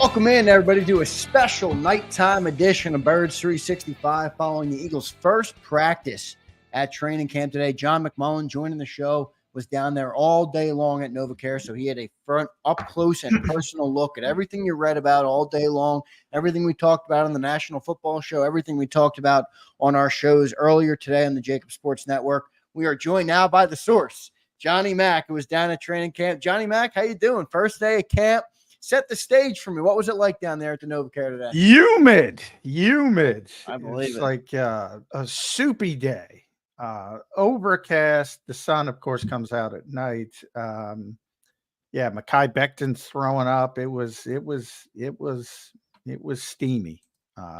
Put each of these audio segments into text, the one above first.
Welcome in, everybody, to a special nighttime edition of Birds 365 following the Eagles' first practice at training camp today. John McMullen joining the show, was down there all day long at NovaCare, so he had a front up close and personal look at everything you read about all day long, everything we talked about on the National Football Show, everything we talked about on our shows earlier today on the JAKIB Sports Network. We are joined now by the source, Johnny Mack, who was down at training camp. Johnny Mack, how you doing? First day of camp. Set the stage for me. What was it like down there at the NovaCare today? Humid. I believe it's it. like a soupy day. Overcast. The sun, of course, comes out at night. Mekhi Becton's throwing up. It was steamy.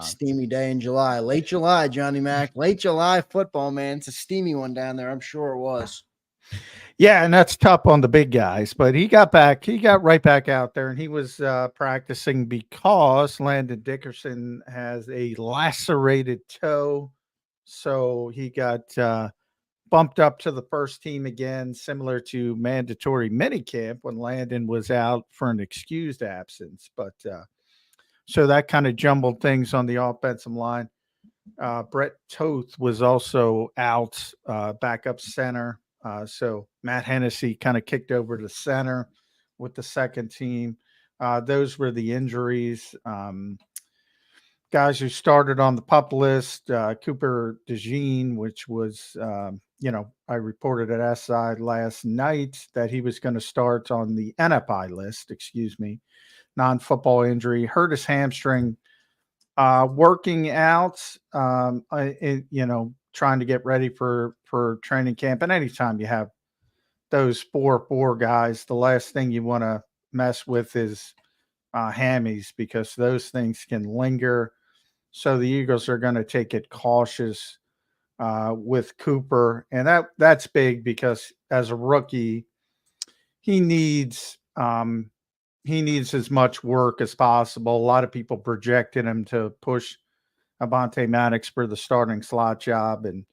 Steamy day in July. Late July, Johnny Mack. Late July football, man. It's a steamy one down there. I'm sure it was. Yeah, and that's tough on the big guys, but he got right back out there, and he was practicing because Landon Dickerson has a lacerated toe. So he got bumped up to the first team again, similar to mandatory minicamp when Landon was out for an excused absence. But so that kind of jumbled things on the offensive line. Brett Toth was also out, backup center. So Matt Hennessy kind of kicked over to center with the second team. Those were the injuries. Guys who started on the PUP list, Cooper DeJean, which was, I reported at SI last night that he was going to start on the NFI list, non-football injury, hurt his hamstring, working out, trying to get ready for training camp. And anytime you have those 4-4 guys, the last thing you want to mess with is hammies, because those things can linger. So the Eagles are going to take it cautious with Cooper. And that's big, because as a rookie, he needs as much work as possible. A lot of people projected him to push Avonte Maddox for the starting slot job, and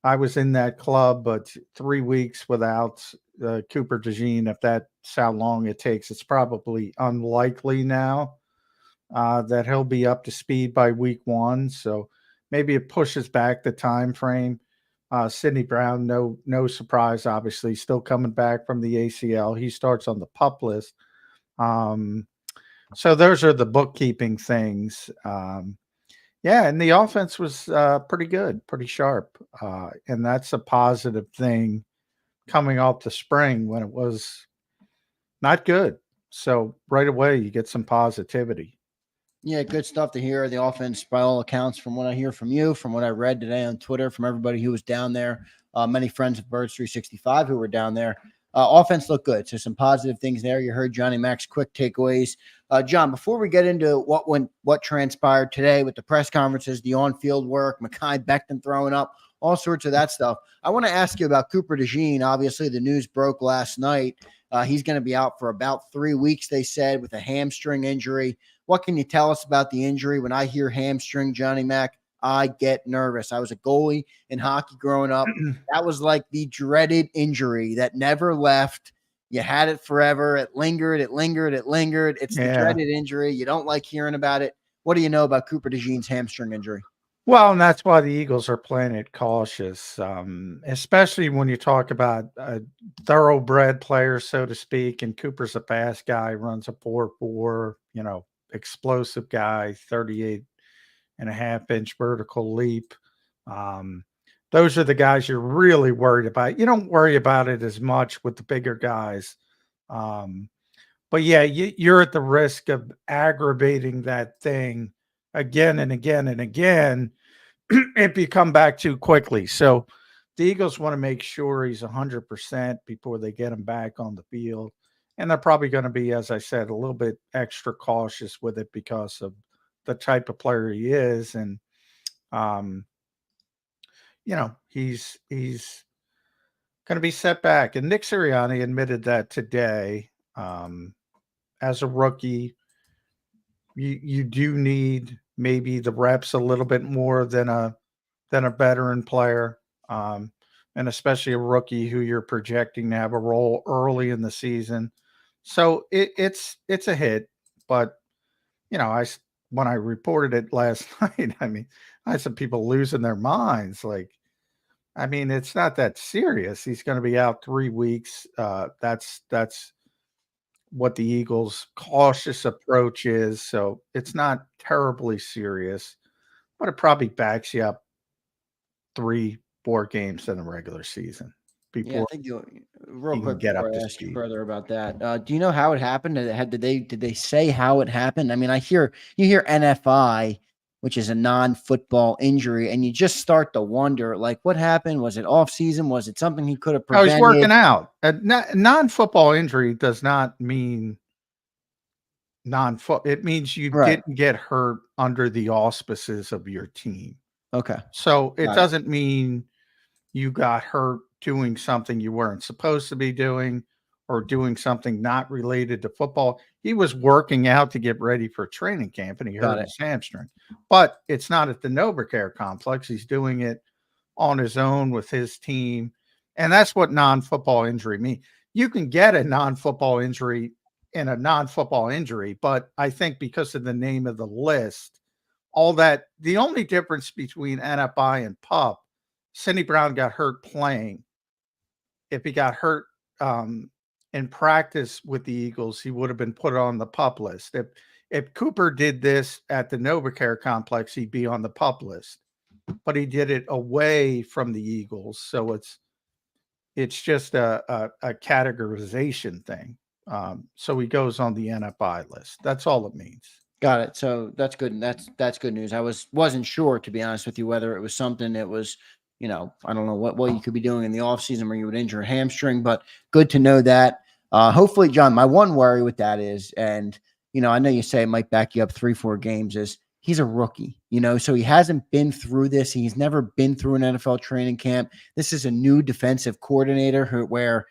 I was in that club, but 3 weeks without Cooper DeJean, if that's how long it takes, it's probably unlikely now that he'll be up to speed by week 1. So maybe it pushes back the time frame. Sidney Brown, no surprise, obviously, still coming back from the ACL. He starts on the PUP list. So those are the bookkeeping things. And the offense was pretty good, pretty sharp. And that's a positive thing coming off the spring when it was not good. So right away, you get some positivity. Yeah, good stuff to hear. The offense, by all accounts, from what I hear from you, from what I read today on Twitter, from everybody who was down there, many friends of Birds 365 who were down there, offense looked good. So some positive things there. You heard Johnny Mack's quick takeaways. John, before we get into what transpired today with the press conferences, the on-field work, Mekhi Becton throwing up, all sorts of that stuff, I want to ask you about Cooper DeJean. Obviously, the news broke last night. He's going to be out for about 3 weeks, they said, with a hamstring injury. What can you tell us about the injury? When I hear hamstring, Johnny Mack, I get nervous. I was a goalie in hockey growing up. That was like the dreaded injury that never left. You had it forever. It lingered. It's the dreaded injury. You don't like hearing about it. What do you know about Cooper DeJean's hamstring injury? Well, and that's why the Eagles are playing it cautious, especially when you talk about a thoroughbred player, so to speak. And Cooper's a fast guy, runs a 4.4, explosive guy, 38.5-inch vertical leap. Those are the guys you're really worried about. You don't worry about it as much with the bigger guys. But yeah, you're at the risk of aggravating that thing again and again and again if you come back too quickly. So the Eagles want to make sure he's 100% before they get him back on the field. And they're probably going to be, as I said, a little bit extra cautious with it because of the type of player he is. And, he's going to be set back. And Nick Sirianni admitted that today. As a rookie, you do need maybe the reps a little bit more than a veteran player. And especially a rookie who you're projecting to have a role early in the season. So it's a hit, but when I reported it last night, I mean, I had some people losing their minds. Like, I mean, it's not that serious. He's going to be out 3 weeks. That's what the Eagles' cautious approach is. So it's not terribly serious, but it probably backs you up 3-4 games in the regular season Yeah, I before think real you can quick get up before to I ask you speed. further about that. Do you know how it happened? Did they say how it happened? I mean, you hear NFI, which is a non-football injury, and you just start to wonder, like, what happened? Was it off season? Was it something he could have Oh, he's prevented? working out. A non-football injury does not mean non-foot. It means you Right. didn't get hurt under the auspices of your team. Okay. So it Got it. doesn't mean you got hurt doing something you weren't supposed to be doing or doing something not related to football. He was working out to get ready for training camp and he Got hurt it. his hamstring. But it's not at the NovaCare complex. He's doing it on his own with his team. And that's what non-football injury means. You can get a non-football injury in a non-football injury, but I think because of the name of the list, all that, the only difference between NFI and PUP, Cindy Brown got hurt playing. If he got hurt in practice with the Eagles, he would have been put on the PUP list. If Cooper did this at the NovaCare complex, he'd be on the PUP list. But he did it away from the Eagles, so it's just a categorization thing. So he goes on the NFI list. That's all it means. Got it. So that's good. That's good news. I wasn't sure, to be honest with you, whether it was something that was, I don't know what you could be doing in the off season where you would injure a hamstring, but good to know that. Hopefully, John, my one worry with that is, and I know you say it might back you up 3-4 games, is he's a rookie, so he hasn't been through this. He's never been through an NFL training camp. This is a new defensive coordinator where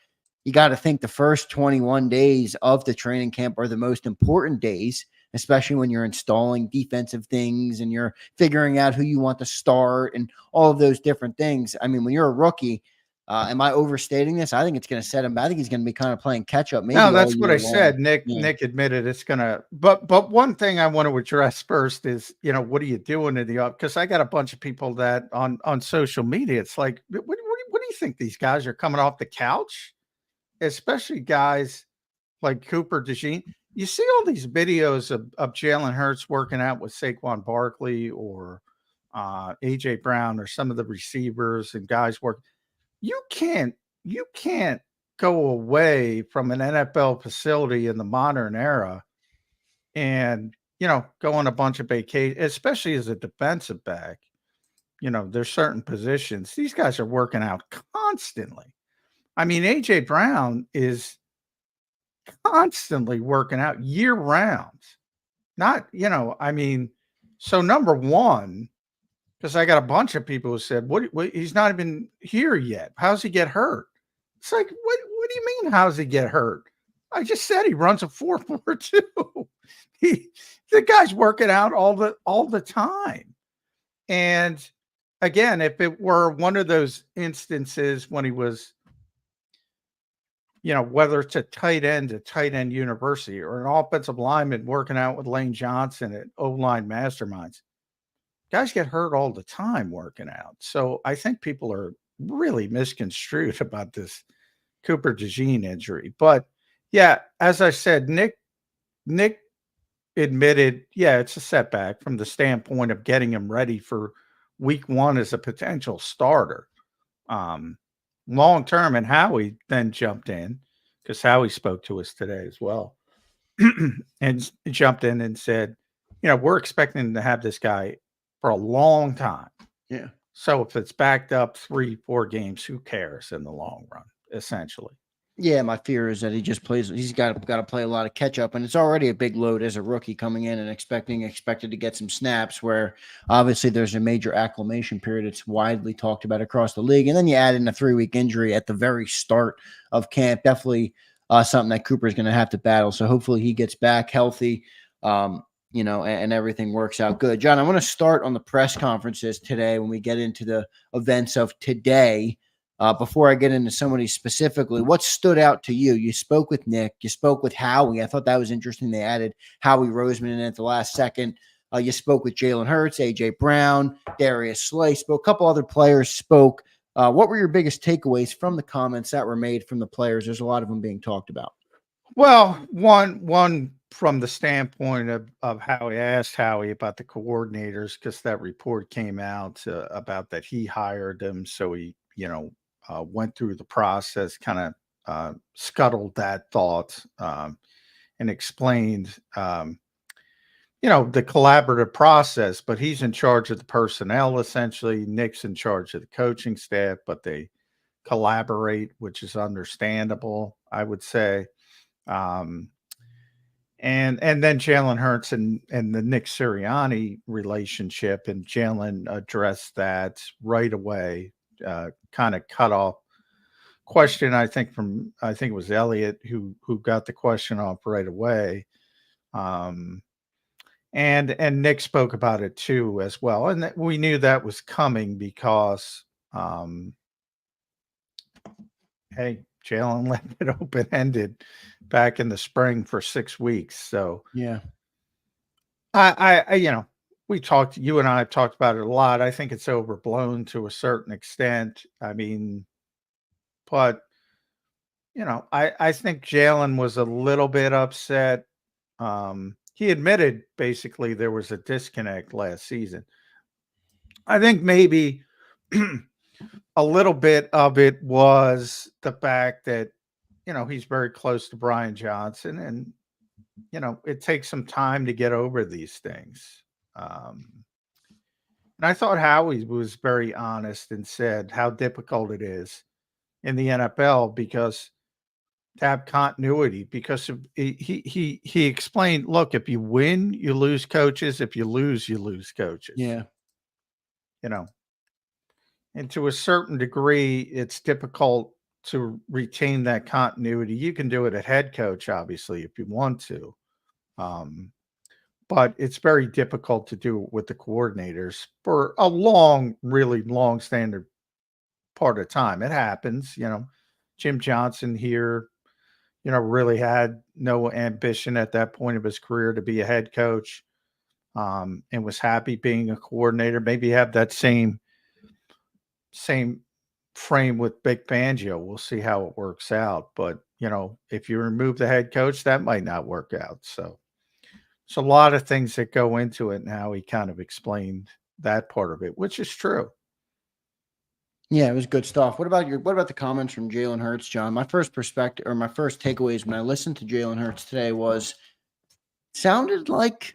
you got to think the first 21 days of the training camp are the most important days, especially when you're installing defensive things and you're figuring out who you want to start and all of those different things. I mean, when you're a rookie, am I overstating this? I think it's going to set him. I think he's going to be kind of playing catch up. Maybe No, all that's what year I said. long. Nick admitted it's gonna. But one thing I want to address first is, what are you doing in the because I got a bunch of people that on social media. It's like, what do you think these guys are coming off the couch? Especially guys like Cooper DeJean. You see all these videos of Jalen Hurts working out with Saquon Barkley or AJ Brown or some of the receivers and guys work. You can't go away from an NFL facility in the modern era and, go on a bunch of vacation, especially as a defensive back. There's certain positions. These guys are working out constantly. I mean, AJ Brown is constantly working out year round. Not, so number one, because I got a bunch of people who said, what he's not even here yet. How's he get hurt? It's like, what do you mean, how's he get hurt? I just said he runs a 4.42. The guy's working out all the time. And again, if it were one of those instances when he was, whether it's a tight end university or an offensive lineman working out with Lane Johnson at O-line Masterminds, guys get hurt all the time working out. So I think people are really misconstrued about this Cooper DeJean injury. But yeah, as I said, Nick admitted, it's a setback from the standpoint of getting him ready for week 1 as a potential starter. Long term, and Howie then jumped in because Howie spoke to us today as well and jumped in and said, we're expecting to have this guy for a long time. Yeah. So if it's backed up 3-4 games, who cares in the long run, essentially? Yeah, my fear is that he just plays. He's got to play a lot of catch up, and it's already a big load as a rookie coming in and expected to get some snaps. Where obviously there's a major acclimation period. It's widely talked about across the league, and then you add in a 3-week injury at the very start of camp. Definitely something that Cooper is going to have to battle. So hopefully he gets back healthy, and everything works out good. John, I want to start on the press conferences today when we get into the events of today. Before I get into somebody specifically, what stood out to you? You spoke with Nick. You spoke with Howie. I thought that was interesting. They added Howie Roseman in at the last second. You spoke with Jalen Hurts, A.J. Brown, Darius Slay. Spoke a couple other players spoke. What were your biggest takeaways from the comments that were made from the players? There's a lot of them being talked about. Well, one from the standpoint of Howie, I asked Howie about the coordinators because that report came out about that he hired them. So he, went through the process, kind of scuttled that thought and explained, the collaborative process, but he's in charge of the personnel, essentially. Nick's in charge of the coaching staff, but they collaborate, which is understandable, I would say. And then Jalen Hurts and the Nick Sirianni relationship, and Jalen addressed that right away, kind of cut off question. I think it was Elliot who got the question off right away. And Nick spoke about it too as well, and we knew that was coming because, hey, Jalen left it open ended back in the spring for 6 weeks. So yeah, I you and I have talked about it a lot. I think it's overblown to a certain extent. I mean, but I think Jalen was a little bit upset. He admitted basically there was a disconnect last season. I think maybe a little bit of it was the fact that, he's very close to Brian Johnson, and, it takes some time to get over these things. And I thought Howie was very honest and said how difficult it is in the NFL because to have continuity, because he explained, look, if you win, you lose coaches. If you lose, you lose coaches. yeah, And to a certain degree, it's difficult to retain that continuity. You can do it at head coach, obviously, if you want to. But it's very difficult to do it with the coordinators for a really long standard part of time. It happens, Jim Johnson here, really had no ambition at that point of his career to be a head coach, and was happy being a coordinator. Maybe have that same frame with Big Fangio. We'll see how it works out. But, if you remove the head coach, that might not work out. So it's a lot of things that go into it, and how he kind of explained that part of it, which is true. Yeah, it was good stuff. What about the comments from Jalen Hurts, John? My first perspective, or my first takeaways when I listened to Jalen Hurts today was sounded like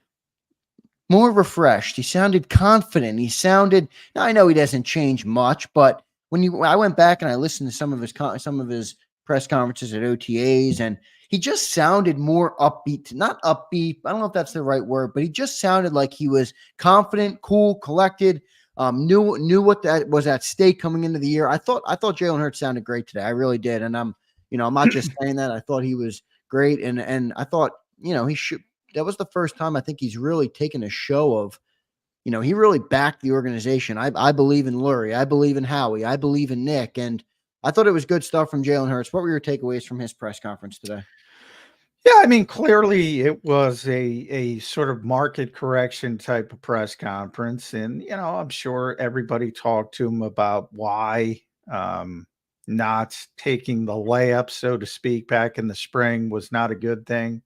more refreshed. He sounded confident. Now I know he doesn't change much, but I went back and I listened to some of his press conferences at OTAs, and he just sounded more upbeat. Not upbeat, I don't know if that's the right word, but he just sounded like he was confident, cool, collected. Knew what that was at stake coming into the year. I thought Jalen Hurts sounded great today. I really did, and I'm not just saying that. I thought he was great, and I thought he should. That was the first time I think he's really taken a show of, he really backed the organization. I believe in Lurie. I believe in Howie. I believe in Nick, and I thought it was good stuff from Jalen Hurts. What were your takeaways from his press conference today? Yeah, I mean, clearly it was a sort of market correction type of press conference. And, I'm sure everybody talked to him about why not taking the layup, so to speak, back in the spring was not a good thing.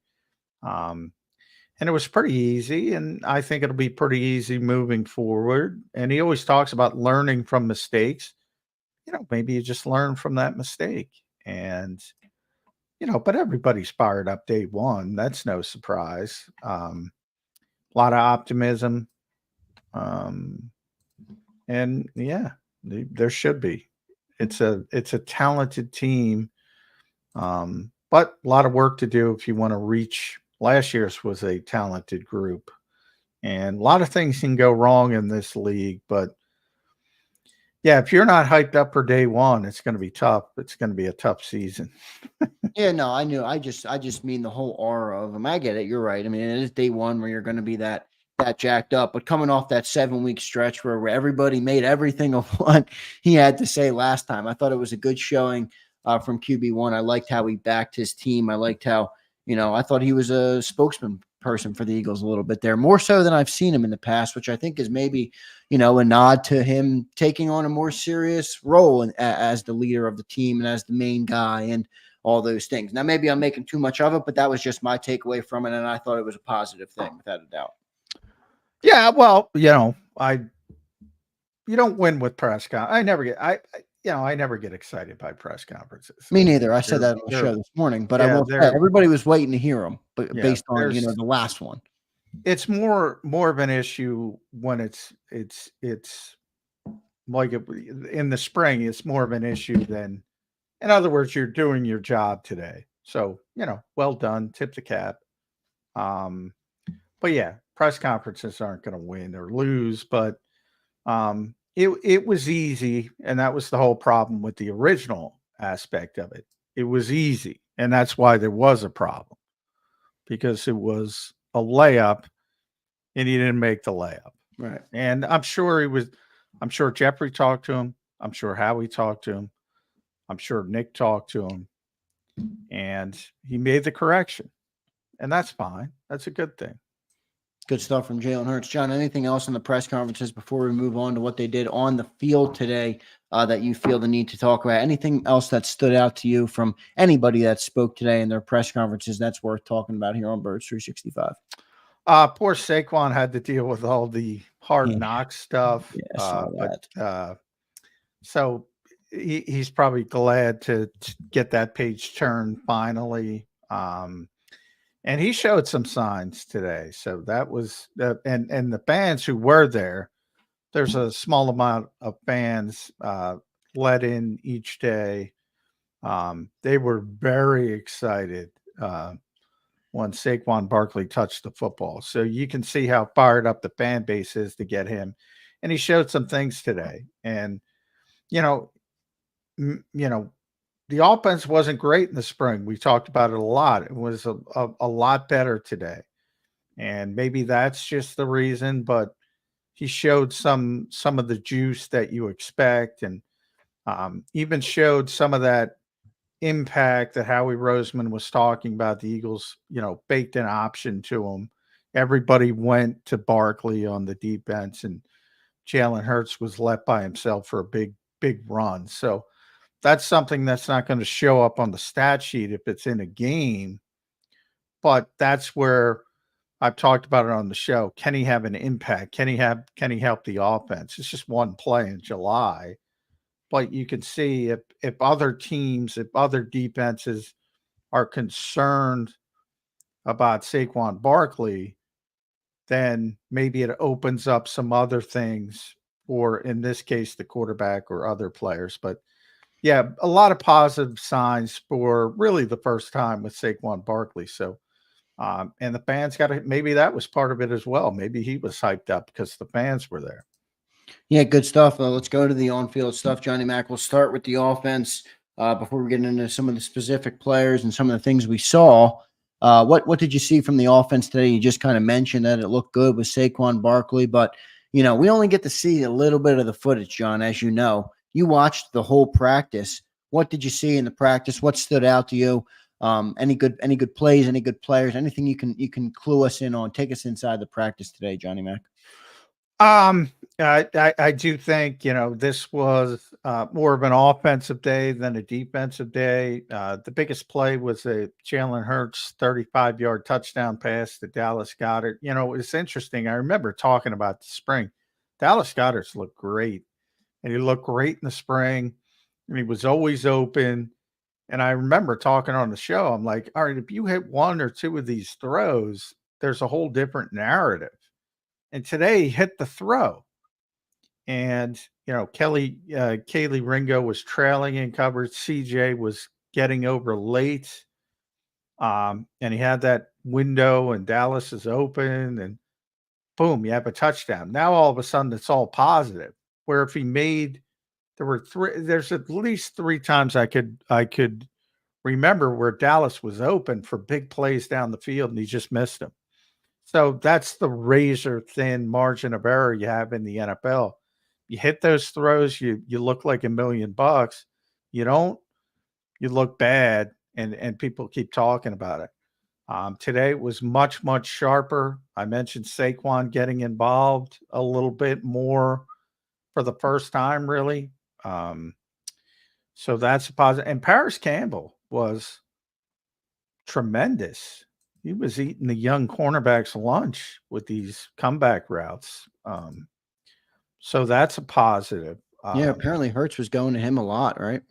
And it was pretty easy. And I think it'll be pretty easy moving forward. And he always talks about learning from mistakes. Maybe you just learn from that mistake. And but everybody's fired up day one. That's no surprise. A lot of optimism. And yeah, there should be. It's a talented team. But a lot of work to do if you want to reach. Last year's was a talented group. And a lot of things can go wrong in this league, but yeah, if you're not hyped up for day one, it's going to be tough. It's going to be a tough season. Yeah, no, I knew. I just mean the whole aura of him. I get it. You're right. I mean, it is day one where you're going to be that that jacked up. But coming off that 7-week stretch where everybody made everything of what he had to say last time, I thought it was a good showing from QB1. I liked how he backed his team. I liked how, I thought he was a spokesman person for the Eagles a little bit there, more so than I've seen him in the past, which I think is maybe, a nod to him taking on a more serious role as the leader of the team and as the main guy and all those things. Now, maybe I'm making too much of it, but that was just my takeaway from it, and I thought it was a positive thing, without a doubt. Yeah, well, you don't win with press conference. I never get excited by press conferences. Me neither. I said that on the show this morning, but I will say everybody was waiting to hear them, but based on the last one. It's more of an issue when it's like in the spring. It's more of an issue than, in other words, you're doing your job today. So, well done, tip the cap. But yeah, press conferences aren't going to win or lose, but it was easy, and that was the whole problem with the original aspect of it. It was easy, and that's why there was a problem, because it was a layup, and he didn't make the layup. Right. And I'm sure Jeffrey talked to him. I'm sure Howie talked to him. I'm sure Nick talked to him, and he made the correction, and that's fine. That's a good thing. Good stuff from Jalen Hurts. John, anything else in the press conferences before we move on to what they did on the field today that you feel the need to talk about? Anything else that stood out to you from anybody that spoke today in their press conferences that's worth talking about here on Birds 365? Poor Saquon had to deal with all the hard knock stuff. So he's probably glad to get that page turned finally. And he showed some signs today. So that was and the fans who were there, there's a small amount of fans let in each day. They were very excited when Saquon Barkley touched the football. So you can see how fired up the fan base is to get him. And he showed some things today. And, the offense wasn't great in the spring. We talked about it a lot. It was a lot better today. And maybe that's just the reason, but he showed some of the juice that you expect, and even showed some of that impact that Howie Roseman was talking about. The Eagles, baked an option to him. Everybody went to Barkley on the defense, and Jalen Hurts was left by himself for a big run. So that's something that's not going to show up on the stat sheet if it's in a game, but that's where I've talked about it on the show. Can he have an impact? Can he help the offense? It's just one play in July, but you can see if other teams, if other defenses are concerned about Saquon Barkley, then maybe it opens up some other things, or in this case, the quarterback or other players. But yeah, a lot of positive signs for really the first time with Saquon Barkley. So, and the fans maybe that was part of it as well. Maybe he was hyped up because the fans were there. Yeah, good stuff. Let's go to the on-field stuff, Johnny Mac. We'll start with the offense before we get into some of the specific players and some of the things we saw. What did you see from the offense today? You just kind of mentioned that it looked good with Saquon Barkley, but, we only get to see a little bit of the footage, John, as you know. You watched the whole practice. What did you see in the practice? What stood out to you? Any good plays, any good players, anything you can clue us in on? Take us inside the practice today, Johnny Mac. I do think, this was more of an offensive day than a defensive day. The biggest play was a Jalen Hurts 35-yard touchdown pass to Dallas Goedert. It's interesting. I remember talking about the spring. Dallas Goedert's looked great, and he looked great in the spring, and he was always open. And I remember talking on the show, I'm like, all right, if you hit one or two of these throws, there's a whole different narrative. And today he hit the throw. And, Kaylee Ringo was trailing in coverage. CJ was getting over late. And he had that window, and Dallas is open, and boom, you have a touchdown. Now all of a sudden it's all positive. Where if he made, there's at least 3 times I could remember where Dallas was open for big plays down the field, and he just missed them. So that's the razor thin margin of error you have in the NFL. You hit those throws, you look like $1,000,000. You don't, you look bad, and people keep talking about it. Today was much sharper. I mentioned Saquon getting involved a little bit more for the first time, really. So that's a positive. And Paris Campbell was tremendous. He was eating the young cornerback's lunch with these comeback routes. So that's a positive. Yeah, apparently Hurts was going to him a lot, right?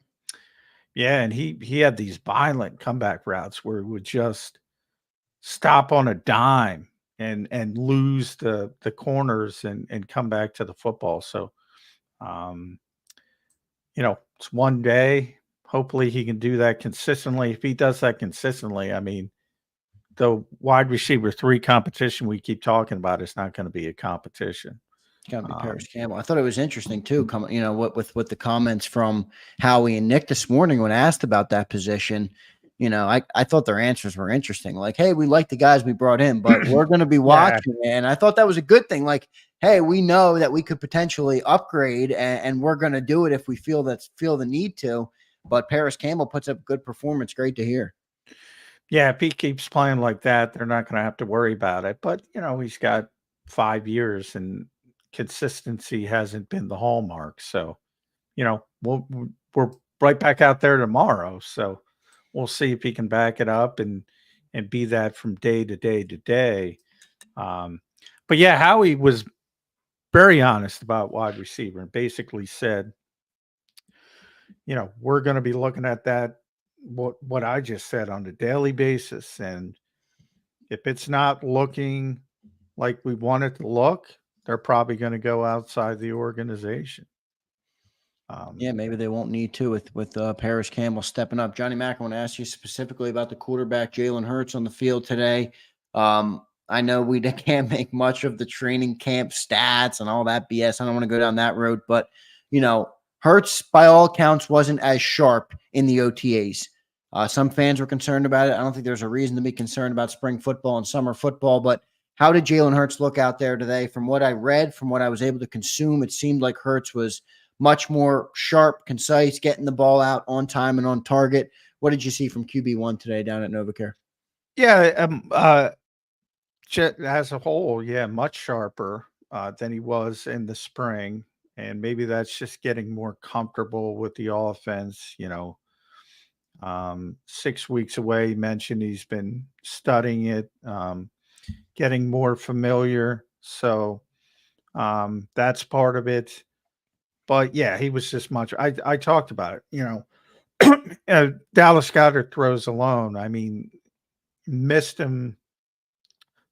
Yeah, and he had these violent comeback routes where he would just stop on a dime and lose the corners and come back to the football. So um, it's one day. Hopefully he can do that consistently. If he does that consistently, I mean, the wide receiver 3 competition we keep talking about is not going to be a competition. It's got to be Paris Campbell. I thought it was interesting too. With the comments from Howie and Nick this morning when asked about that position. I thought their answers were interesting. Like, hey, we like the guys we brought in, but we're going to be watching. Yeah. And I thought that was a good thing. Like, hey, we know that we could potentially upgrade, and we're going to do it if we feel the need to. But Paris Campbell puts up good performance. Great to hear. Yeah, if he keeps playing like that, they're not going to have to worry about it. But he's got 5 years, and consistency hasn't been the hallmark. So, we're right back out there tomorrow. So we'll see if he can back it up and be that from day to day to day. But yeah, Howie was very honest about wide receiver and basically said, we're going to be looking at that, what I just said, on a daily basis. And if it's not looking like we want it to look, they're probably going to go outside the organization. Yeah, maybe they won't need to with Paris Campbell stepping up. Johnny Mack, I want to ask you specifically about the quarterback Jalen Hurts on the field today. I know we can't make much of the training camp stats and all that BS. I don't want to go down that road, but Hurts, by all accounts, wasn't as sharp in the OTAs. Some fans were concerned about it. I don't think there's a reason to be concerned about spring football and summer football, but how did Jalen Hurts look out there today? From what I read, from what I was able to consume, it seemed like Hurts was much more sharp, concise, getting the ball out on time and on target. What did you see from QB1 today down at NovaCare? Yeah, as a whole, yeah, much sharper than he was in the spring. And maybe that's just getting more comfortable with the offense. 6 weeks away, he mentioned he's been studying it, getting more familiar. So that's part of it. But yeah, he was just much. I talked about it. Dallas Goedert throws alone. I mean, missed him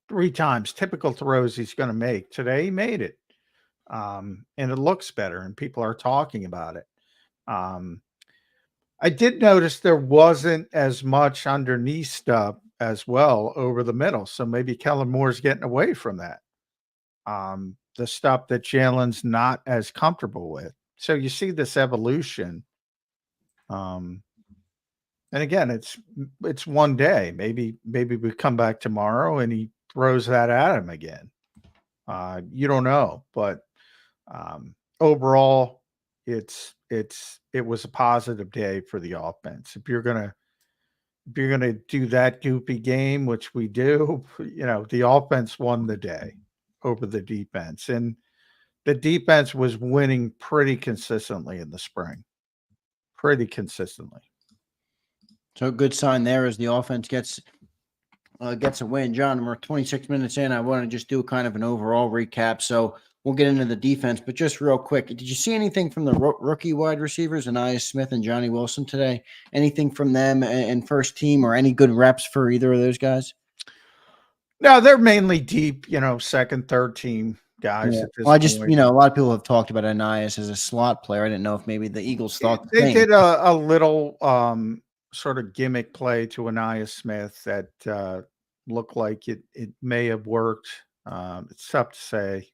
3 times. Typical throws he's going to make. Today he made it, and it looks better, and people are talking about it. I did notice there wasn't as much underneath stuff as well over the middle, so maybe Kellen Moore's getting away from that. The stuff that Jalen's not as comfortable with. So you see this evolution. And again, it's one day. Maybe we come back tomorrow and he throws that at him again. You don't know, but overall, it was a positive day for the offense. If you're gonna do that goopy game, which we do, the offense won the day over the defense, and the defense was winning pretty consistently in the spring. Pretty consistently. So a good sign there as the offense gets a win. John, we're 26 minutes in. I want to just do kind of an overall recap. So we'll get into the defense, but just real quick, did you see anything from the rookie wide receivers, Anais Smith and Johnny Wilson today? Anything from them in first team, or any good reps for either of those guys? No, they're mainly deep, second, third team guys. Yeah. At this Well, I just, point. a lot of people have talked about Anais as a slot player. I didn't know if maybe the Eagles thought they did a little sort of gimmick play to Anais Smith that looked like it may have worked. It's tough to say,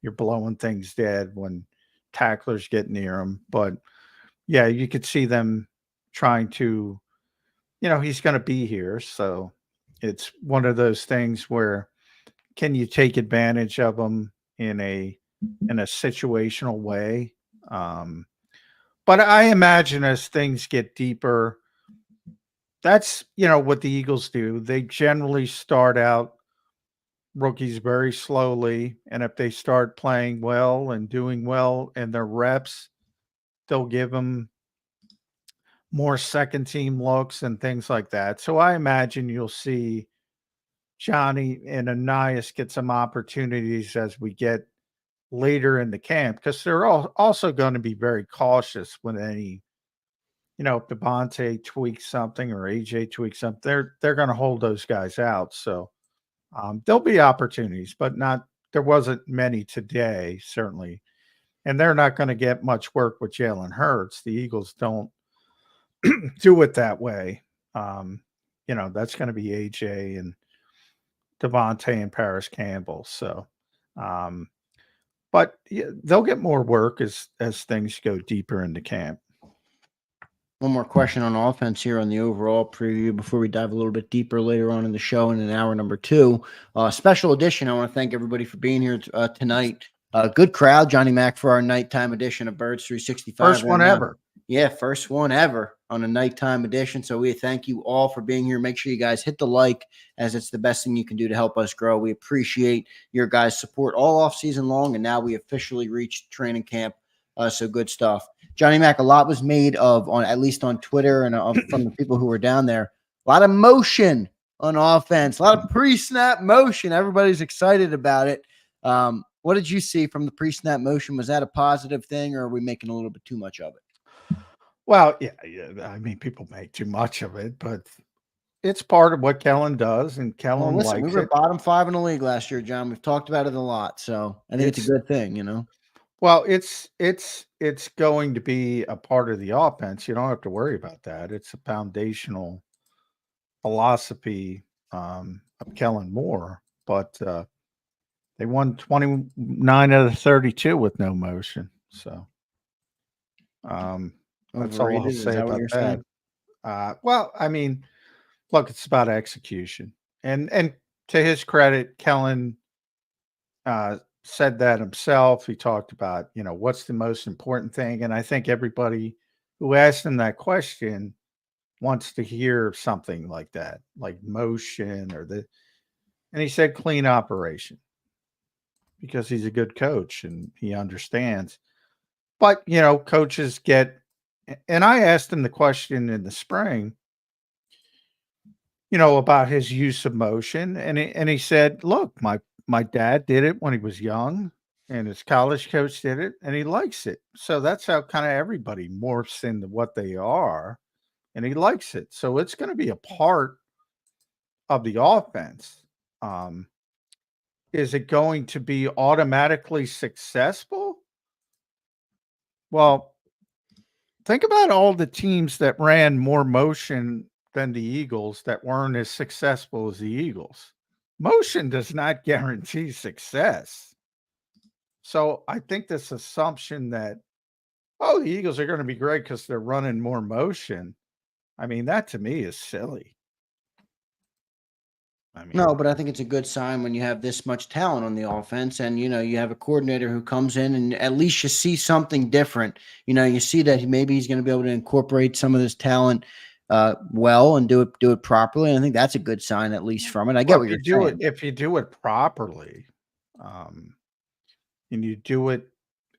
you're blowing things dead when tacklers get near him. But yeah, you could see them trying to, he's going to be here. So it's one of those things where can you take advantage of them in a situational way? But I imagine as things get deeper, that's, what the Eagles do. They generally start out rookies very slowly, and if they start playing well and doing well in their reps, they'll give them more second team looks and things like that. So I imagine you'll see Johnny and Ananias get some opportunities as we get later in the camp, because they're also going to be very cautious when any, if Devontae tweaks something or AJ tweaks something, they're going to hold those guys out. So there'll be opportunities, but there wasn't many today, certainly. And they're not going to get much work with Jalen Hurts. The Eagles don't do it that way. That's going to be AJ and Devontae and Paris Campbell. So, but yeah, they'll get more work as things go deeper into camp. One more question on offense here on the overall preview before we dive a little bit deeper later on in the show in hour number 2. Special edition. I want to thank everybody for being here tonight. Good crowd, Johnny Mac, for our nighttime edition of Birds 365. First one ever. Yeah, first one ever on a nighttime edition. So we thank you all for being here. Make sure you guys hit the like, as it's the best thing you can do to help us grow. We appreciate your guys' support all off season long, and now we officially reached training camp. So good stuff. Johnny Mac, a lot was made of, at least on Twitter and from the people who were down there. A lot of motion on offense, a lot of pre-snap motion. Everybody's excited about it. What did you see from the pre-snap motion? Was that a positive thing, or are we making a little bit too much of it? Well, yeah. I mean, people make too much of it, but it's part of what Kellen does, and Kellen likes it. We were bottom 5 in the league last year, John. We've talked about it a lot, so I think it's a good thing, Well, it's going to be a part of the offense. You don't have to worry about that. It's a foundational philosophy of Kellen Moore, but they won 29 out of 32 with no motion. So that's all I'll say about that. Well, I mean, look, it's about execution. And to his credit, Kellen said that himself. He talked about, what's the most important thing. And I think everybody who asked him that question wants to hear something like that, like motion and he said clean operation, because he's a good coach and he understands. But, coaches and I asked him the question in the spring, about his use of motion. And he said, look, my dad did it when he was young, and his college coach did it, and he likes it. So that's how kind of everybody morphs into what they are, and he likes it. So it's going to be a part of the offense. Is it going to be automatically successful? Well, think about all the teams that ran more motion than the Eagles that weren't as successful as the Eagles. Motion does not guarantee success. So I think this assumption that, the Eagles are going to be great because they're running more motion, I mean, that to me is silly. No, but I think it's a good sign when you have this much talent on the offense, and you have a coordinator who comes in, and at least you see something different. You see that maybe he's going to be able to incorporate some of this talent well and do it properly. And I think that's a good sign, at least from it. I get what you're saying. If you do it properly, and you do it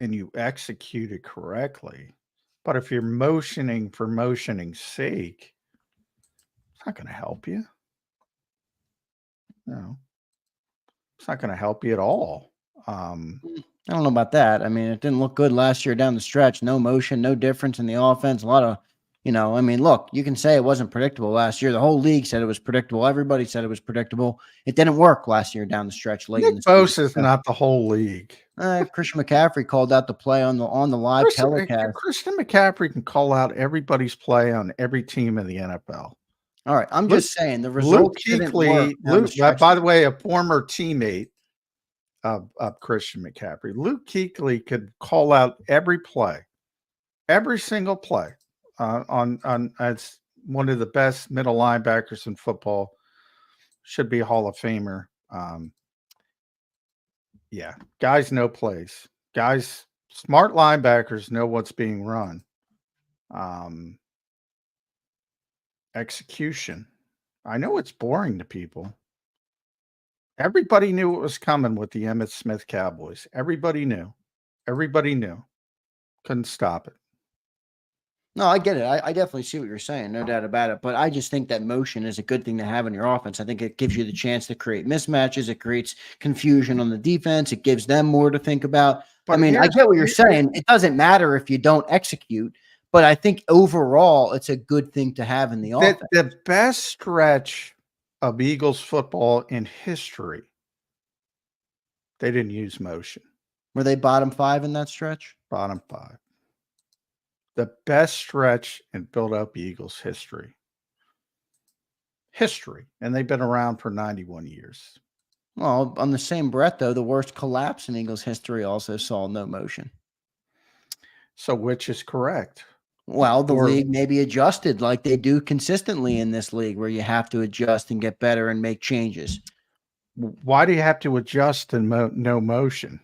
and you execute it correctly. But if you're motioning for motioning's sake, it's not going to help you. No, it's not going to help you at all. I don't know about that. I mean, it didn't look good last year down the stretch. No motion, no difference in the offense. A lot of, look, you can say it wasn't predictable last year. The whole league said it was predictable. Everybody said it was predictable. It didn't work last year down the stretch late in the season. Nick Bosa is not the whole league. Christian McCaffrey called out the play on the live telecast. Christian McCaffrey can call out everybody's play on every team in the NFL. All right, I'm just saying the results didn't work. By the way, a former teammate of Christian McCaffrey, Luke Kuechly could call out every play, every single play on as one of the best middle linebackers in football. should be a Hall of Famer. Yeah, guys know plays. Guys, smart linebackers know what's being run. Execution. I know it's boring to people. Everybody knew what was coming with the Emmitt Smith Cowboys. Everybody knew. Everybody knew. Couldn't stop it. No, I get it. I definitely see what you're saying, no doubt about it. But I just think that motion is a good thing to have in your offense. I think it gives you the chance to create mismatches. It creates confusion on the defense. It gives them more to think about. But I mean, I get what you're saying. It doesn't matter if you don't execute, but I think overall it's a good thing to have in the offense. The best stretch of Eagles football in history, they didn't use motion. Were they bottom 5 in that stretch? Bottom 5. The best stretch in Philadelphia Eagles history. And they've been around for 91 years. Well, on the same breath, though, the worst collapse in Eagles history also saw no motion. So which is correct? Well, the league may be adjusted like they do consistently in this league, where you have to adjust and get better and make changes. Why do you have to adjust and no motion?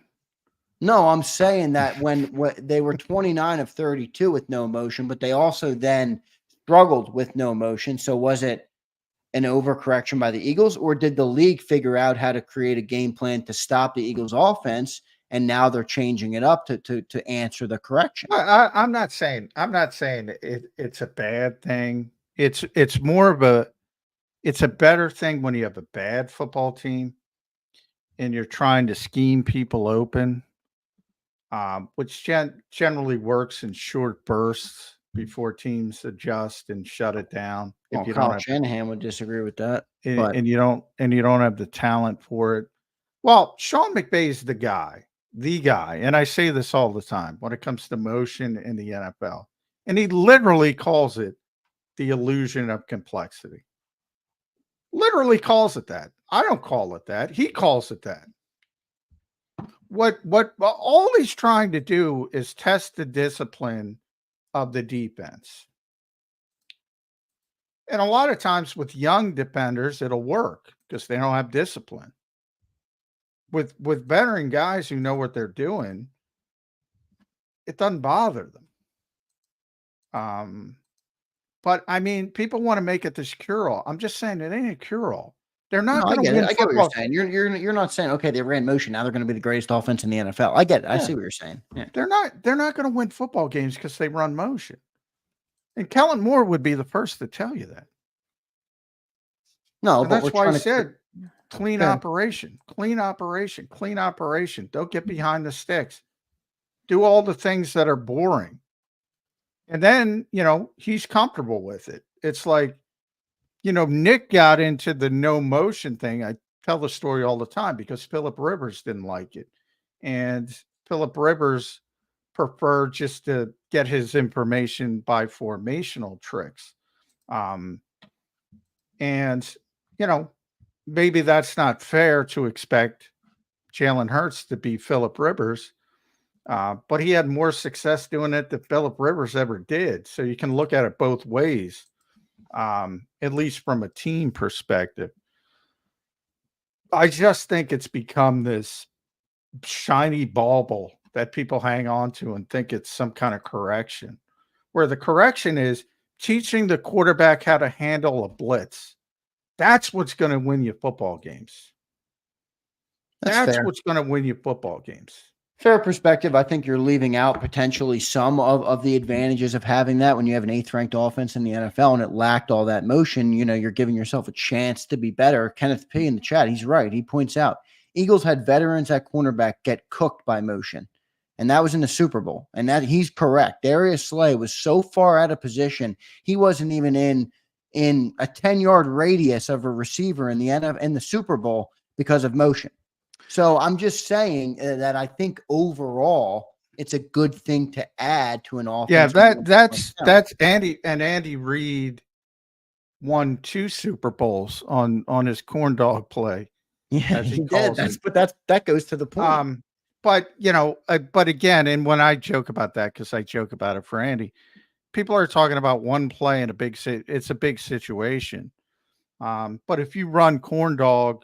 No, I'm saying that when they were 29 of 32 with no motion, but they also then struggled with no motion. So was it an overcorrection by the Eagles, or did the league figure out how to create a game plan to stop the Eagles offense, and now they're changing it up to answer the correction? I'm not saying it's a bad thing. It's more of it's a better thing when you have a bad football team and you're trying to scheme people open. Which generally works in short bursts before teams adjust and shut it down. Well, Kyle Shanahan would disagree with that, and you don't have the talent for it. Well, Sean McVay is the guy, and I say this all the time when it comes to motion in the NFL, and he literally calls it the illusion of complexity. Literally calls it that. I don't call it that. He calls it that. What all he's trying to do is test the discipline of the defense. And a lot of times with young defenders, it'll work because they don't have discipline. With veteran guys who know what they're doing, it doesn't bother them. But I mean, people want to make it this cure-all. I'm just saying it ain't a cure-all. They're not going to win. I get what you're saying. You're not saying, okay, they ran motion, now they're going to be the greatest offense in the NFL. I get it. I see what you're saying. Yeah. They're not going to win football games because they run motion. And Kellen Moore would be the first to tell you that. No, but that's why I said clean operation. Don't get behind the sticks. Do all the things that are boring. And then, he's comfortable with it. It's like, Nick got into the no motion thing. I tell the story all the time because Phillip Rivers didn't like it. And Phillip Rivers preferred just to get his information by formational tricks. And, maybe that's not fair to expect Jalen Hurts to be Phillip Rivers. But he had more success doing it than Phillip Rivers ever did. So you can look at it both ways. At least from a team perspective. I just think it's become this shiny bauble that people hang on to and think it's some kind of correction, where the correction is teaching the quarterback how to handle a blitz. That's what's going to win you football games. That's what's going to win you football games. Fair perspective. I think you're leaving out potentially some of the advantages of having that when you have an 8th ranked offense in the NFL and it lacked all that motion. You're giving yourself a chance to be better. Kenneth P in the chat, he's right. He points out Eagles had veterans at cornerback get cooked by motion, and that was in the Super Bowl. And that he's correct. Darius Slay was so far out of position, he wasn't even in a 10-yard radius of a receiver in the NFL in the Super Bowl because of motion. So I'm just saying that I think overall it's a good thing to add to an offense. Yeah, that's Andy, and Andy Reid won 2 Super Bowls on his corn dog play. Yeah, he did. That goes to the point. But but again, and when I joke about that, because I joke about it for Andy, people are talking about one play in it's a big situation. But if you run corn dog,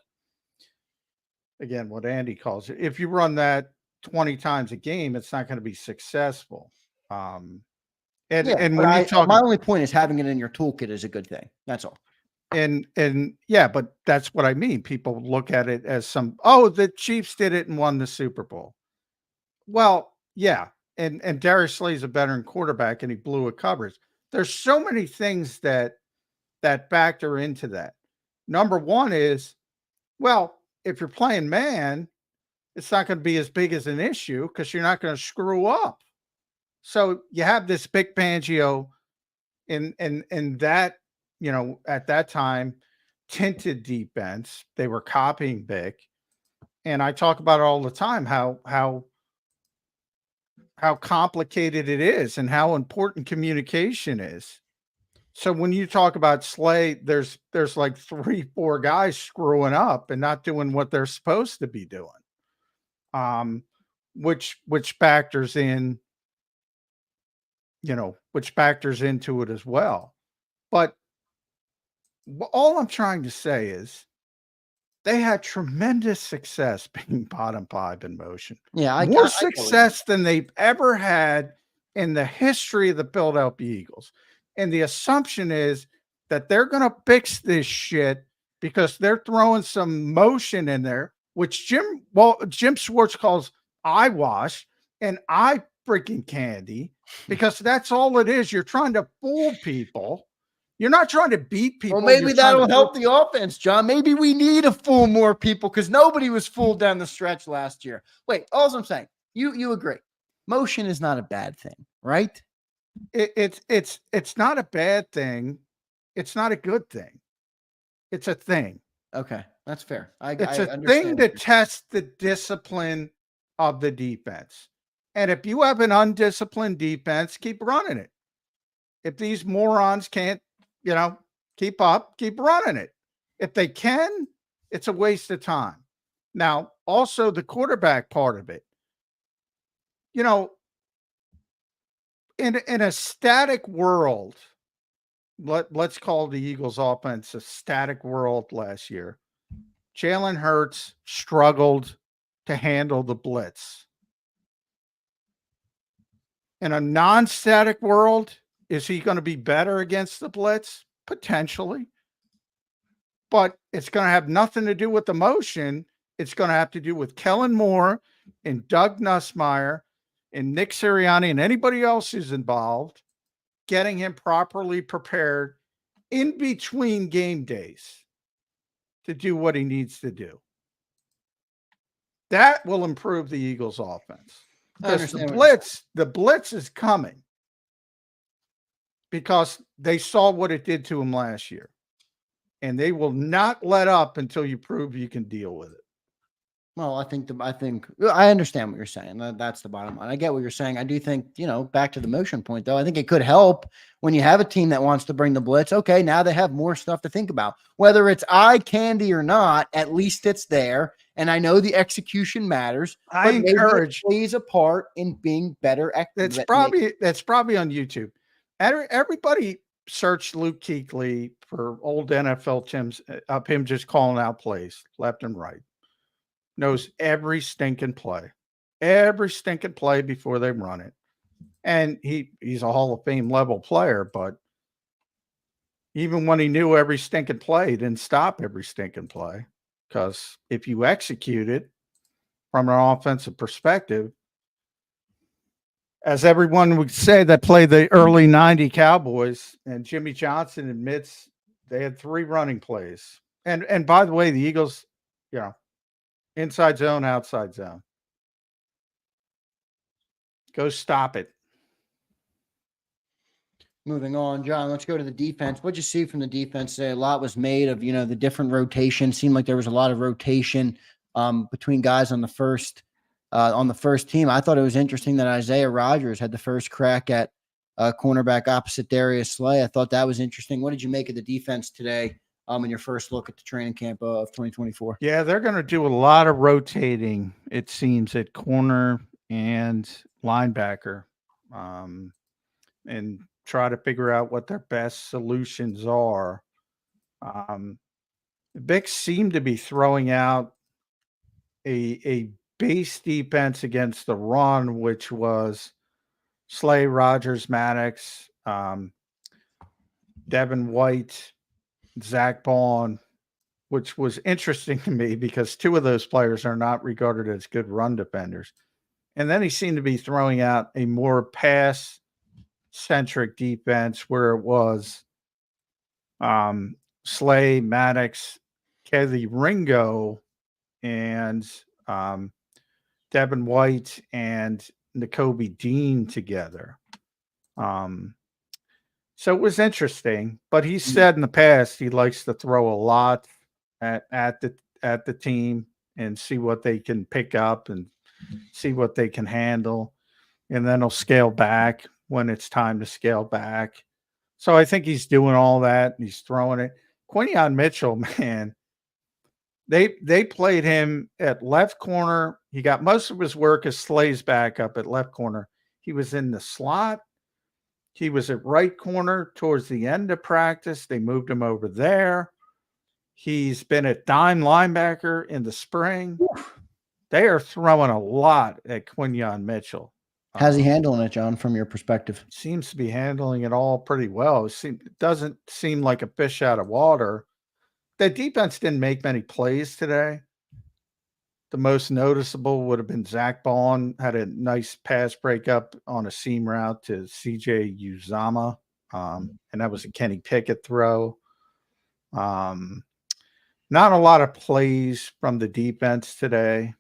again, what Andy calls it, if you run that 20 times a game, it's not going to be successful. And but when you talk, my only point is having it in your toolkit is a good thing. That's all. and yeah, but that's what I mean. People look at it as the Chiefs did it and won the Super Bowl. Well, yeah, and Darius Slay's a veteran quarterback, and he blew a coverage. There's so many things that factor into that. Number one is, well, if you're playing man, it's not going to be as big as an issue because you're not going to screw up. So you have this Vic Fangio in that, at that time, tinted defense. They were copying Vic. And I talk about it all the time, how complicated it is and how important communication is. So when you talk about Slay, there's like 3-4 guys screwing up and not doing what they're supposed to be doing. Which factors in, which factors into it as well. But all I'm trying to say is they had tremendous success being bottom 5 in motion. Yeah, More success than they've ever had in the history of the Philadelphia Eagles. And the assumption is that they're going to fix this shit because they're throwing some motion in there, which Jim Schwartz calls eyewash and eye freaking candy, because that's all it is. You're trying to fool people. You're not trying to beat people. Well, maybe that'll help the offense, John. Maybe we need to fool more people because nobody was fooled down the stretch last year. Wait, all I'm saying, you agree. Motion is not a bad thing, right? It's not a bad thing. It's not a good thing. It's a thing. Okay, that's fair. It's a thing to test the discipline of the defense. And if you have an undisciplined defense, keep running it. If these morons can't, keep up, keep running it. If they can, it's a waste of time. Now, also the quarterback part of it. In a static world, let's call the Eagles offense a static world last year. Jalen Hurts struggled to handle the blitz. In a non-static world, is he going to be better against the blitz? Potentially. But it's going to have nothing to do with the motion. It's going to have to do with Kellen Moore and Doug Nussmeier and Nick Sirianni and anybody else who's involved, getting him properly prepared in between game days to do what he needs to do. That will improve the Eagles' offense. Because the blitz is coming because they saw what it did to him last year. And they will not let up until you prove you can deal with it. Well, I understand what you're saying. That's the bottom line. I get what you're saying. I do think, back to the motion point, though, I think it could help when you have a team that wants to bring the blitz. Okay, now they have more stuff to think about. Whether it's eye candy or not, at least it's there. And I know the execution matters. I encourage it plays a part in being better. That's probably on YouTube. Everybody search Luke Kuechly for old NFL Tims of him just calling out plays left and right. Knows every stinking play before they run it. And he's a Hall of Fame level player, but even when he knew every stinking play, he didn't stop every stinking play. Because if you execute it from an offensive perspective, as everyone would say that played the early 90 Cowboys, and Jimmy Johnson admits they had 3 running plays. And by the way, the Eagles, inside zone, outside zone. Go stop it. Moving on, John, let's go to the defense. What'd you see from the defense today? A lot was made of, the different rotation. Seemed like there was a lot of rotation between guys on the first team. I thought it was interesting that Isaiah Rodgers had the first crack at cornerback opposite Darius Slay. I thought that was interesting. What did you make of the defense today in your first look at the training camp of 2024? Yeah, they're going to do a lot of rotating, it seems, at corner and linebacker, and try to figure out what their best solutions are. The Bigs seem to be throwing out a base defense against the run, which was Slay, Rogers, Maddox, Devin White, Zach Bond, which was interesting to me because two of those players are not regarded as good run defenders. And then he seemed to be throwing out a more pass-centric defense where it was Slay, Maddox, Kelly Ringo, and Devin White and N'Kobe Dean together. So it was interesting, but he said in the past he likes to throw a lot at the team and see what they can pick up and see what they can handle, and then he'll scale back when it's time to scale back. So I think he's doing all that and he's throwing it. Quinyon Mitchell, man, they played him at left corner. He got most of his work as Slay's backup at left corner. He was in the slot. He was at right corner towards the end of practice. They moved him over there. He's been at dime linebacker in the spring. They are throwing a lot at Quinyon Mitchell. How's he handling it, John, from your perspective? Seems to be handling it all pretty well. It doesn't seem like a fish out of water. The defense didn't make many plays today. The most noticeable would have been Zach Bond had a nice pass breakup on a seam route to CJ Uzama, and that was a Kenny Pickett throw. Not a lot of plays from the defense today.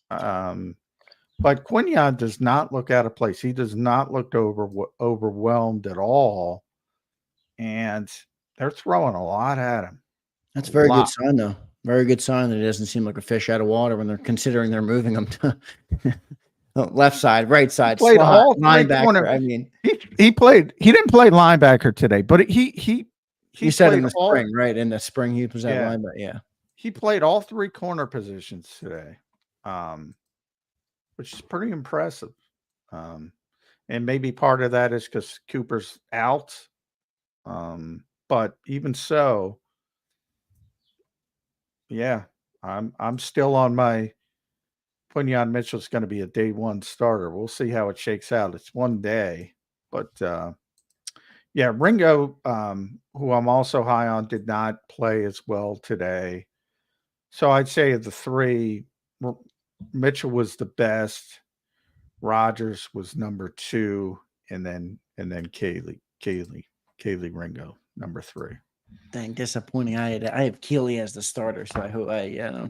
But Quinyon does not look out of place. He does not look overwhelmed at all. And they're throwing a lot at him. That's a very good sign, though. Very good sign that it doesn't seem like a fish out of water when they're considering they're moving them to left side, right side, played slot, all linebacker. corner. I mean, he didn't play linebacker today, but he said in the spring, right? In the spring, he was at linebacker. Yeah. He played all three corner positions today. Which is pretty impressive. And maybe part of that is because Cooper's out. But even so, yeah, I'm still on my Quinyon Mitchell's going to be a day one starter. We'll see how it shakes out. It's one day. But yeah, Ringo, who I'm also high on, did not play as well today. So I'd say of the three, Mitchell was the best. Rogers was number 2, and then Kaylee Ringo number 3. Dang, disappointing. I have Keely as the starter, so I hope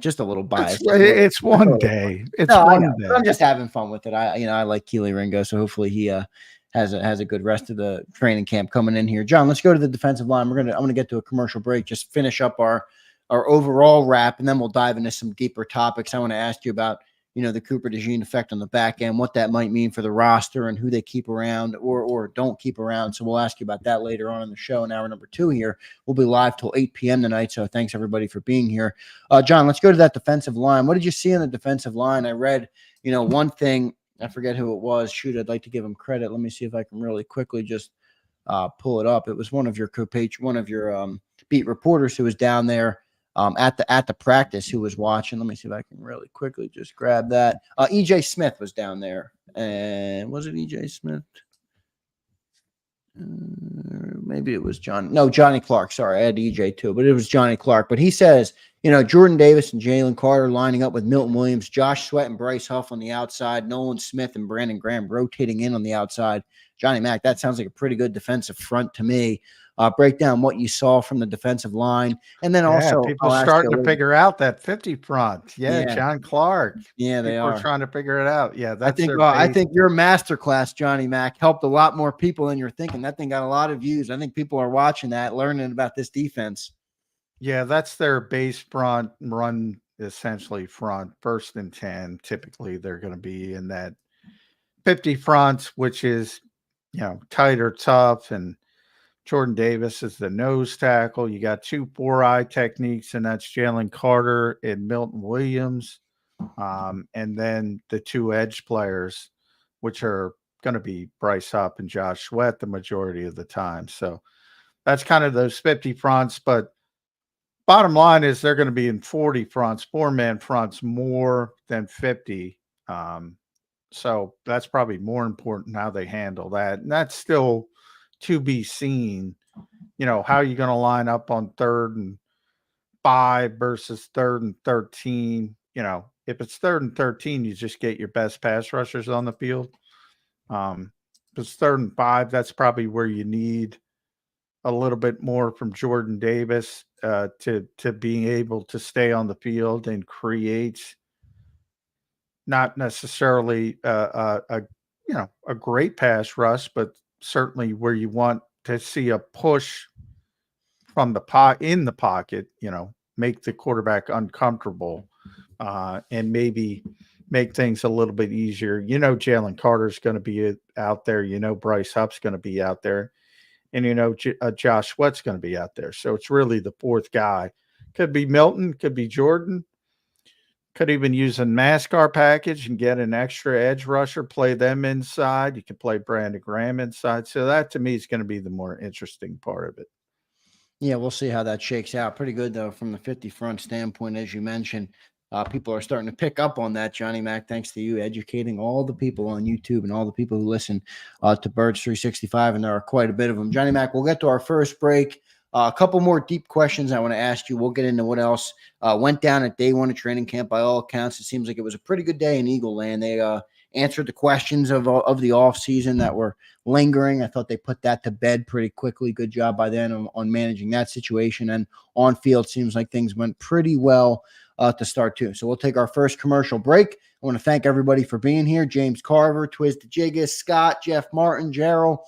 just a little biased. It's one day. It's one day. I'm just having fun with it. I like Keely Ringo, so hopefully he has a good rest of the training camp coming in here. John, let's go to the defensive line. I'm gonna get to a commercial break. Just finish up our overall wrap, and then we'll dive into some deeper topics. I want to ask you about, the Cooper DeJean effect on the back end, what that might mean for the roster and who they keep around or don't keep around. So we'll ask you about that later on in the show in hour number 2 here. We'll be live till 8 p.m. tonight. So thanks everybody for being here. John, let's go to that defensive line. What did you see on the defensive line? I read, one thing, I forget who it was. Shoot, I'd like to give him credit. Let me see if I can really quickly just pull it up. It was one of your beat reporters who was down there at the practice who was watching. Let me see if I can really quickly just grab that. EJ Smith was down there. And was it EJ Smith? Maybe it was Johnny Clark. Sorry, I had EJ too, but it was Johnny Clark. But he says, Jordan Davis and Jalen Carter lining up with Milton Williams, Josh Sweat and Bryce Huff on the outside, Nolan Smith and Brandon Graham rotating in on the outside. Johnny Mack, that sounds like a pretty good defensive front to me. Break down what you saw from the defensive line. And then also people starting to figure out that 50 front. Yeah. John Clark. Yeah, they are trying to figure it out. Yeah. I think your masterclass, Johnny Mack, helped a lot more people than you're thinking. That thing got a lot of views. I think people are watching that, learning about this defense. Yeah, that's their base front run, essentially front 1st and 10. Typically they're going to be in that 50 front, which is, tighter, tough, and Jordan Davis is the nose tackle. You got 2 4-eye techniques, and that's Jalen Carter and Milton Williams. And then the 2 edge players, which are going to be Bryce Huff and Josh Sweat the majority of the time. So that's kind of those 50 fronts. But bottom line is they're going to be in 40 fronts, 4-man fronts more than 50. So that's probably more important how they handle that. And that's still to be seen. How are you going to line up on 3rd and 5 versus 3rd and 13? If it's 3rd and 13, you just get your best pass rushers on the field. If it's 3rd and 5, that's probably where you need a little bit more from Jordan Davis to being able to stay on the field and create not necessarily a great pass rush, but certainly where you want to see a push from in the pocket, make the quarterback uncomfortable and maybe make things a little bit easier. Jalen Carter's going to be out there. Bryce Huff's going to be out there. And, Josh Sweat's going to be out there. So it's really the 4th guy. Could be Milton, could be Jordan. Could even use a NASCAR package and get an extra edge rusher, play them inside. You can play Brandon Graham inside. So that, to me, is going to be the more interesting part of it. Yeah, we'll see how that shakes out. Pretty good, though, from the 50 front standpoint, as you mentioned. People are starting to pick up on that, Johnny Mac, thanks to you educating all the people on YouTube and all the people who listen to Birds 365, and there are quite a bit of them. Johnny Mac, we'll get to our first break. A couple more deep questions I want to ask you. We'll get into what else went down at day 1 of training camp. By all accounts, it seems like it was a pretty good day in Eagle Land. They answered the questions of the offseason that were lingering. I thought they put that to bed pretty quickly. Good job by them on managing that situation. And on field, seems like things went pretty well to start too. So we'll take our first commercial break. I want to thank everybody for being here. James Carver, Twiz DeJigas, Scott, Jeff Martin, Gerald,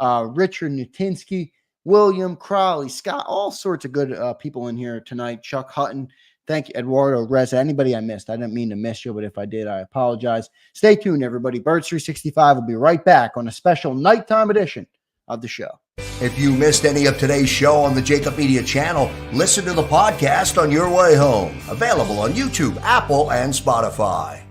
Richard Nutinsky, William, Crowley, Scott, all sorts of good people in here tonight. Chuck Hutton. Thank you, Eduardo Reza. Anybody I missed, I didn't mean to miss you, but if I did, I apologize. Stay tuned, everybody. Birds 365 will be right back on a special nighttime edition of the show. If you missed any of today's show on the JAKIB Media channel, listen to the podcast on your way home. Available on YouTube, Apple, and Spotify.